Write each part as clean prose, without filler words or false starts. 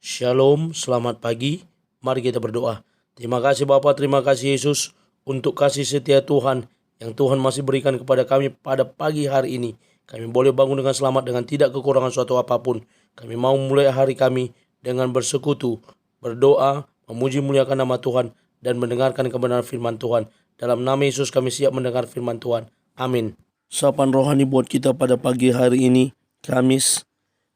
Shalom, selamat pagi. Mari kita berdoa. Terima kasih Bapa, terima kasih Yesus untuk kasih setia Tuhan yang Tuhan masih berikan kepada kami pada pagi hari ini. Kami boleh bangun dengan selamat dengan tidak kekurangan suatu apapun. Kami mau mulai hari kami dengan bersekutu, berdoa, memuji muliakan nama Tuhan dan mendengarkan kebenaran firman Tuhan. Dalam nama Yesus kami siap mendengar firman Tuhan. Amin. Sapaan rohani buat kita pada pagi hari ini, Kamis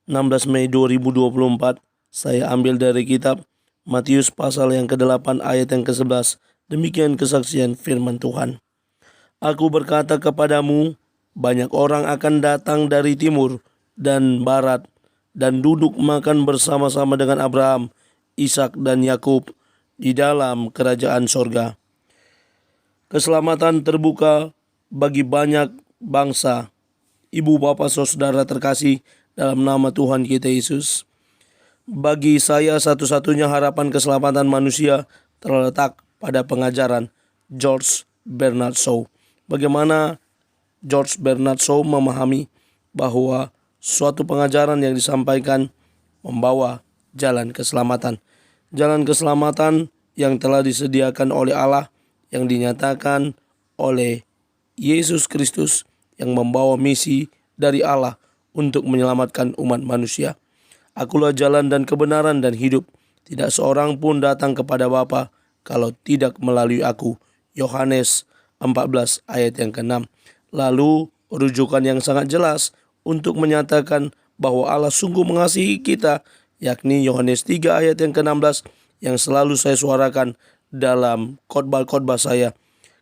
16 Mei 2024. Saya ambil dari kitab Matius pasal yang ke-8 ayat yang ke-11. Demikian kesaksian firman Tuhan. Aku berkata kepadamu, banyak orang akan datang dari timur dan barat dan duduk makan bersama-sama dengan Abraham, Ishak dan Yakub di dalam kerajaan sorga. Keselamatan terbuka bagi banyak bangsa. Ibu, bapak, saudara terkasih dalam nama Tuhan kita Yesus. Bagi saya satu-satunya harapan keselamatan manusia terletak pada pengajaran George Bernard Shaw. Bagaimana George Bernard Shaw memahami bahwa suatu pengajaran yang disampaikan membawa jalan keselamatan. Jalan keselamatan yang telah disediakan oleh Allah, yang dinyatakan oleh Yesus Kristus, yang membawa misi dari Allah untuk menyelamatkan umat manusia. Akulah jalan dan kebenaran dan hidup. Tidak seorang pun datang kepada Bapa kalau tidak melalui aku. Yohanes 14 ayat yang ke-6. Lalu rujukan yang sangat jelas untuk menyatakan bahwa Allah sungguh mengasihi kita, yakni Yohanes 3 ayat yang ke-16 yang selalu saya suarakan dalam khotbah-khotbah saya.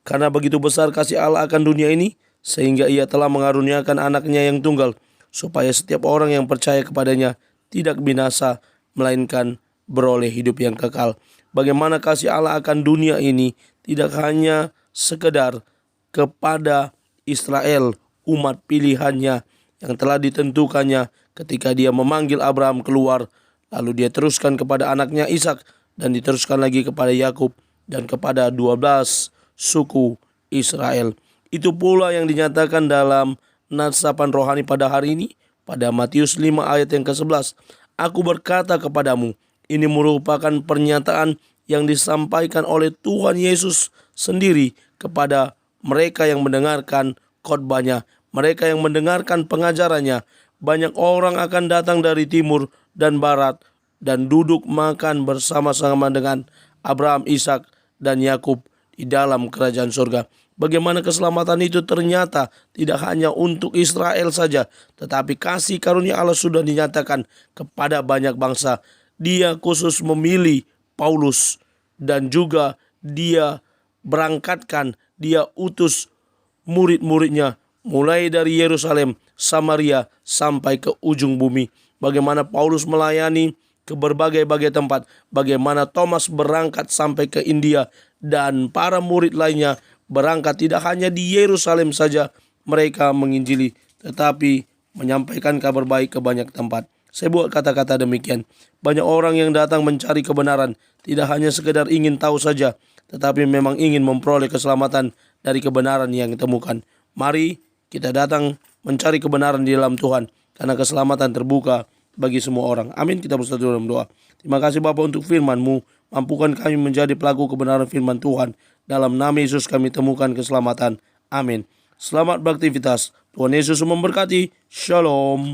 Karena begitu besar kasih Allah akan dunia ini, sehingga ia telah mengaruniakan anaknya yang tunggal, supaya setiap orang yang percaya kepadanya tidak binasa, melainkan beroleh hidup yang kekal. Bagaimana kasih Allah akan dunia ini tidak hanya sekedar kepada Israel, umat pilihannya yang telah ditentukannya ketika dia memanggil Abraham keluar, lalu dia teruskan kepada anaknya Ishak dan diteruskan lagi kepada Yakub dan kepada 12 suku Israel. Itu pula yang dinyatakan dalam natsapan rohani pada hari ini, pada Matius 5 ayat yang ke-11. Aku berkata kepadamu, ini merupakan pernyataan yang disampaikan oleh Tuhan Yesus sendiri kepada mereka yang mendengarkan khotbahnya, mereka yang mendengarkan pengajarannya. Banyak orang akan datang dari timur dan barat dan duduk makan bersama-sama dengan Abraham, Ishak dan Yakub di dalam kerajaan surga. Bagaimana keselamatan itu ternyata tidak hanya untuk Israel saja, tetapi kasih karunia Allah sudah dinyatakan kepada banyak bangsa. Dia khusus memilih Paulus dan juga dia berangkatkan, dia utus murid-muridnya mulai dari Yerusalem, Samaria sampai ke ujung bumi. Bagaimana Paulus melayani ke berbagai-bagai tempat, bagaimana Thomas berangkat sampai ke India dan para murid lainnya berangkat tidak hanya di Yerusalem saja mereka menginjili, tetapi menyampaikan kabar baik ke banyak tempat. Saya buat kata-kata demikian. Banyak orang yang datang mencari kebenaran, tidak hanya sekedar ingin tahu saja, tetapi memang ingin memperoleh keselamatan dari kebenaran yang ditemukan. Mari kita datang mencari kebenaran di dalam Tuhan, karena keselamatan terbuka bagi semua orang. Amin. Kita bersatu dalam doa. Terima kasih Bapa untuk firman-Mu. Mampukan kami menjadi pelaku kebenaran firman Tuhan. Dalam nama Yesus kami temukan keselamatan. Amin. Selamat beraktivitas. Tuhan Yesus memberkati. Shalom.